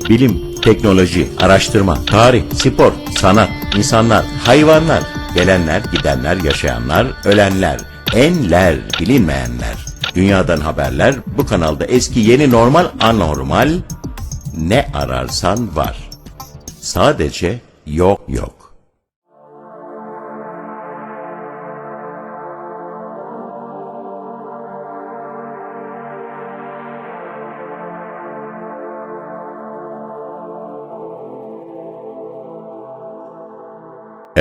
Bilim, teknoloji, araştırma, tarih, spor, sanat, insanlar, hayvanlar, gelenler, gidenler, yaşayanlar, ölenler, enler, bilinmeyenler. Dünyadan haberler, bu kanalda eski, yeni, normal, anormal, ne ararsan var. Sadece yok.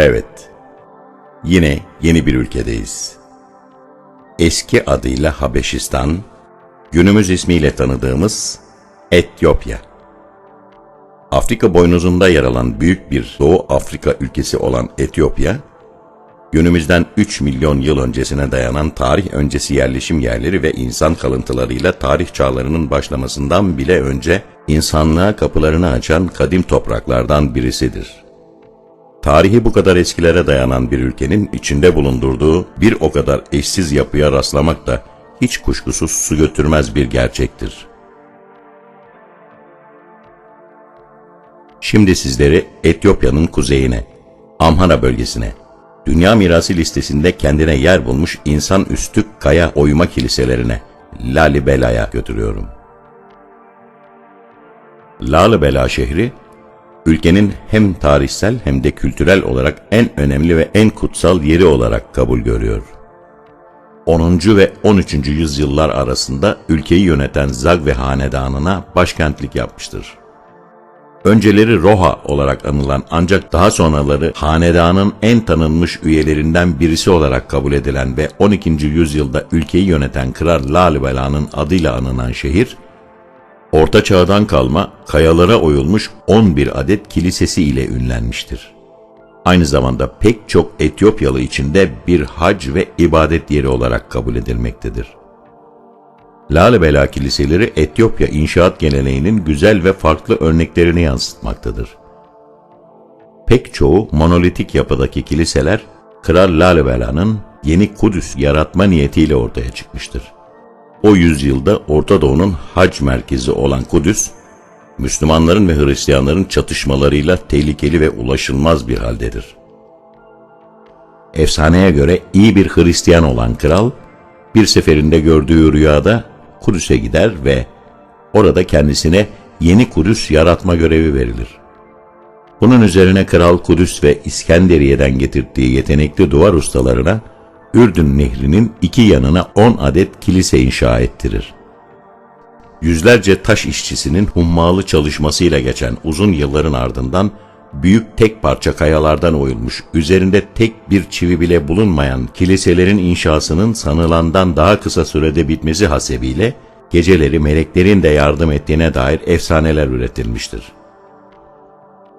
Evet, yine yeni bir ülkedeyiz. Eski adıyla Habeşistan, günümüz ismiyle tanıdığımız Etiyopya. Afrika boynuzunda yer alan büyük bir Doğu Afrika ülkesi olan Etiyopya, günümüzden 3 milyon yıl öncesine dayanan tarih öncesi yerleşim yerleri ve insan kalıntılarıyla tarih çağlarının başlamasından bile önce insanlığa kapılarını açan kadim topraklardan birisidir. Tarihi bu kadar eskilere dayanan bir ülkenin içinde bulundurduğu bir o kadar eşsiz yapıya rastlamak da hiç kuşkusuz su götürmez bir gerçektir. Şimdi sizleri Etiyopya'nın kuzeyine, Amhara bölgesine, Dünya Mirası listesinde kendine yer bulmuş insanüstü kaya oyma kiliselerine, Lalibela'ya götürüyorum. Lalibela şehri, ülkenin hem tarihsel hem de kültürel olarak en önemli ve en kutsal yeri olarak kabul görüyor. 10. ve 13. yüzyıllar arasında ülkeyi yöneten Zagwe hanedanına başkentlik yapmıştır. Önceleri Roha olarak anılan ancak daha sonraları hanedanın en tanınmış üyelerinden birisi olarak kabul edilen ve 12. yüzyılda ülkeyi yöneten Kral Lalibela'nın adıyla anılan şehir, Orta Çağ'dan kalma kayalara oyulmuş 11 adet kilisesi ile ünlenmiştir. Aynı zamanda pek çok Etiyopyalı için de bir hac ve ibadet yeri olarak kabul edilmektedir. Lalibela kiliseleri Etiyopya inşaat geleneğinin güzel ve farklı örneklerini yansıtmaktadır. Pek çoğu monolitik yapıdaki kiliseler, Kral Lalibela'nın yeni Kudüs yaratma niyetiyle ortaya çıkmıştır. O yüzyılda Orta Doğu'nun hac merkezi olan Kudüs, Müslümanların ve Hristiyanların çatışmalarıyla tehlikeli ve ulaşılmaz bir haldedir. Efsaneye göre iyi bir Hristiyan olan kral, bir seferinde gördüğü rüyada Kudüs'e gider ve orada kendisine yeni Kudüs yaratma görevi verilir. Bunun üzerine kral Kudüs ve İskenderiye'den getirdiği yetenekli duvar ustalarına Ürdün Nehri'nin iki yanına 10 adet kilise inşa ettirir. Yüzlerce taş işçisinin hummalı çalışmasıyla geçen uzun yılların ardından büyük tek parça kayalardan oyulmuş, üzerinde tek bir çivi bile bulunmayan kiliselerin inşasının sanılandan daha kısa sürede bitmesi hasebiyle geceleri meleklerin de yardım ettiğine dair efsaneler üretilmiştir.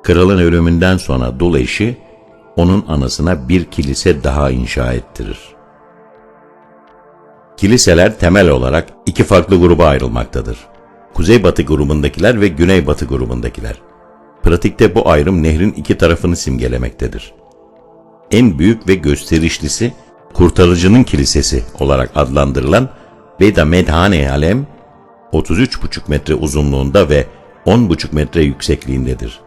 Kralın ölümünden sonra dul eşi, onun anısına bir kilise daha inşa ettirir. Kiliseler temel olarak iki farklı gruba ayrılmaktadır. Kuzeybatı grubundakiler ve güneybatı grubundakiler. Pratikte bu ayrım nehrin iki tarafını simgelemektedir. En büyük ve gösterişlisi, Kurtarıcı'nın Kilisesi olarak adlandırılan Veda Medhane Alem, 33,5 metre uzunluğunda ve 10,5 metre yüksekliğindedir.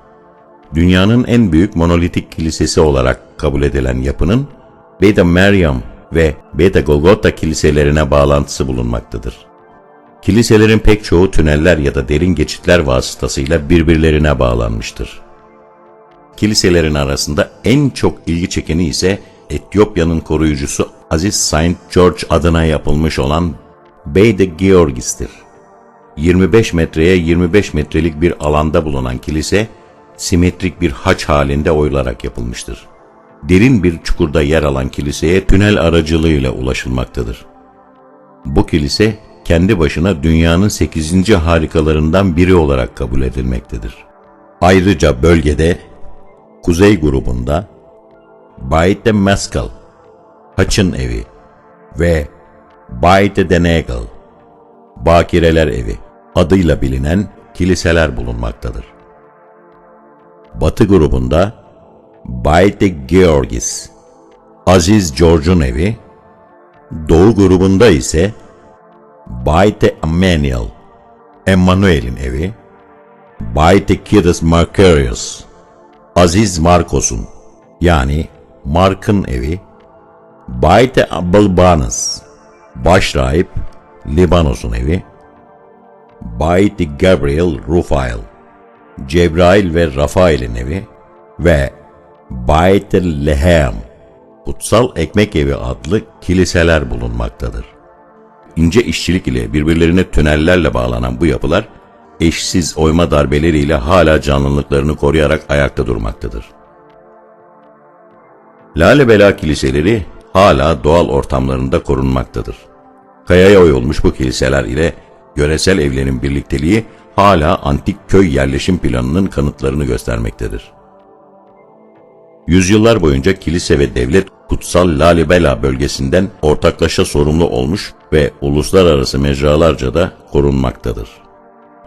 Dünyanın en büyük monolitik kilisesi olarak kabul edilen yapının, Veda Meryem ve Veda Golgota kiliselerine bağlantısı bulunmaktadır. Kiliselerin pek çoğu tüneller ya da derin geçitler vasıtasıyla birbirlerine bağlanmıştır. Kiliselerin arasında en çok ilgi çekeni ise Etiyopya'nın koruyucusu Aziz Saint George adına yapılmış olan Beyde Georgis'tir. 25 metreye 25 metrelik bir alanda bulunan kilise, simetrik bir haç halinde oyularak yapılmıştır. Derin bir çukurda yer alan kiliseye tünel aracılığıyla ulaşılmaktadır. Bu kilise, kendi başına dünyanın 8. harikalarından biri olarak kabul edilmektedir. Ayrıca bölgede, Kuzey grubunda, Baite Meskel, Haç'ın evi ve Baite Denegal, Bakireler evi adıyla bilinen kiliseler bulunmaktadır. Batı grubunda, Baite Georgis, Aziz George'un evi, Doğu grubunda ise Baite Emmanuel, Emmanuel'in evi Baetikidis Mercurius, Aziz Markos'un yani Mark'ın evi, Baite Abelbanus, Başrahip Libanos'un evi, Baiti Gabriel Rufael, Cebrail ve Rafael'in evi ve Bait-i Lehem, Kutsal Ekmek Evi adlı kiliseler bulunmaktadır. İnce işçilik ile birbirlerine tünellerle bağlanan bu yapılar, eşsiz oyma darbeleriyle hala canlılıklarını koruyarak ayakta durmaktadır. Lalibela kiliseleri hala doğal ortamlarında korunmaktadır. Kayaya oyulmuş bu kiliseler ile yöresel evlerin birlikteliği hala antik köy yerleşim planının kanıtlarını göstermektedir. Yüzyıllar boyunca kilise ve devlet kutsal Lalibela bölgesinden ortaklaşa sorumlu olmuş ve uluslararası mecralarca da korunmaktadır.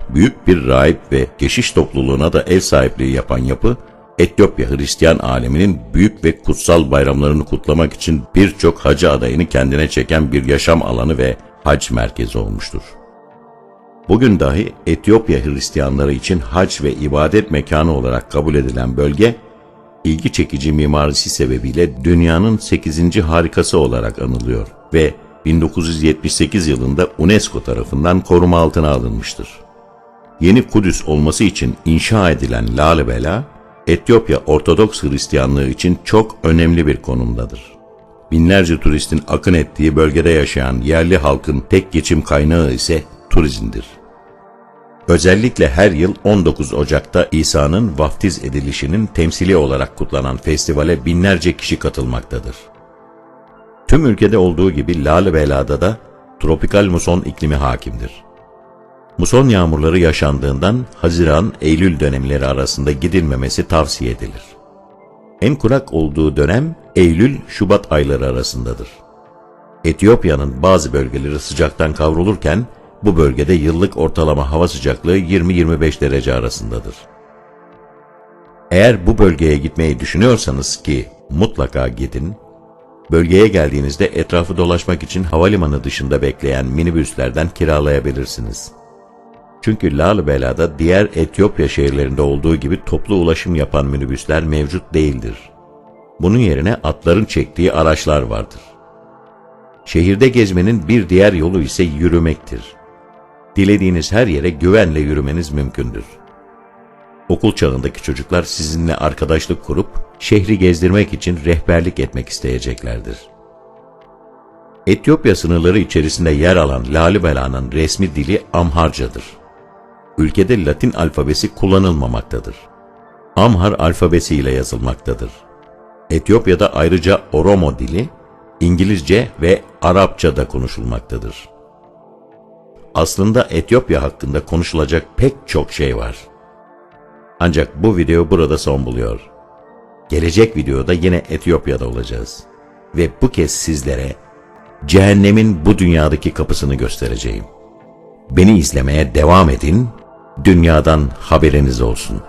Büyük bir rahip ve keşiş topluluğuna da ev sahipliği yapan yapı, Etiyopya Hristiyan aleminin büyük ve kutsal bayramlarını kutlamak için birçok hacı adayını kendine çeken bir yaşam alanı ve hac merkezi olmuştur. Bugün dahi Etiyopya Hristiyanları için hac ve ibadet mekanı olarak kabul edilen bölge, ilgi çekici mimarisi sebebiyle dünyanın 8. harikası olarak anılıyor ve 1978 yılında UNESCO tarafından koruma altına alınmıştır. Yeni Kudüs olması için inşa edilen Lalibela, Etiyopya Ortodoks Hristiyanlığı için çok önemli bir konumdadır. Binlerce turistin akın ettiği bölgede yaşayan yerli halkın tek geçim kaynağı ise turizmdir. Özellikle her yıl 19 Ocak'ta İsa'nın vaftiz edilişinin temsili olarak kutlanan festivale binlerce kişi katılmaktadır. Tüm ülkede olduğu gibi Lalibela'da da tropikal muson iklimi hakimdir. Muson yağmurları yaşandığından Haziran-Eylül dönemleri arasında gidilmemesi tavsiye edilir. En kurak olduğu dönem Eylül-Şubat ayları arasındadır. Etiyopya'nın bazı bölgeleri sıcaktan kavrulurken bu bölgede yıllık ortalama hava sıcaklığı 20-25 derece arasındadır. Eğer bu bölgeye gitmeyi düşünüyorsanız ki mutlaka gidin, bölgeye geldiğinizde etrafı dolaşmak için havalimanı dışında bekleyen minibüslerden kiralayabilirsiniz. Çünkü Lalibela'da diğer Etiyopya şehirlerinde olduğu gibi toplu ulaşım yapan minibüsler mevcut değildir. Bunun yerine atların çektiği araçlar vardır. Şehirde gezmenin bir diğer yolu ise yürümektir. Dilediğiniz her yere güvenle yürümeniz mümkündür. Okul çağındaki çocuklar sizinle arkadaşlık kurup şehri gezdirmek için rehberlik etmek isteyeceklerdir. Etiyopya sınırları içerisinde yer alan Lalibela'nın resmi dili Amharcadır. Ülkede Latin alfabesi kullanılmamaktadır. Amhar alfabesiyle yazılmaktadır. Etiyopya'da ayrıca Oromo dili, İngilizce ve Arapça da konuşulmaktadır. Aslında Etiyopya hakkında konuşulacak pek çok şey var. Ancak bu video burada son buluyor. Gelecek videoda yine Etiyopya'da olacağız. Ve bu kez sizlere cehennemin bu dünyadaki kapısını göstereceğim. Beni izlemeye devam edin, dünyadan haberiniz olsun.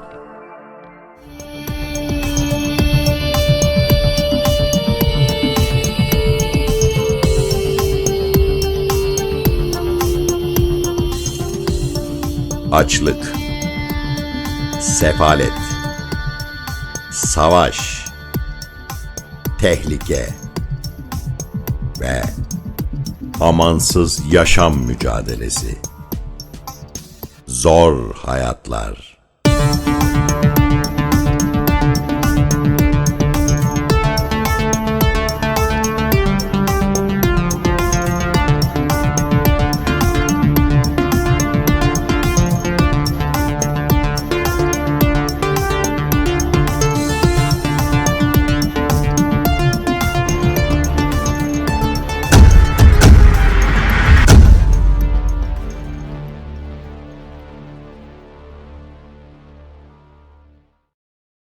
Açlık, sefalet, savaş, tehlike ve amansız yaşam mücadelesi. Zor hayatlar.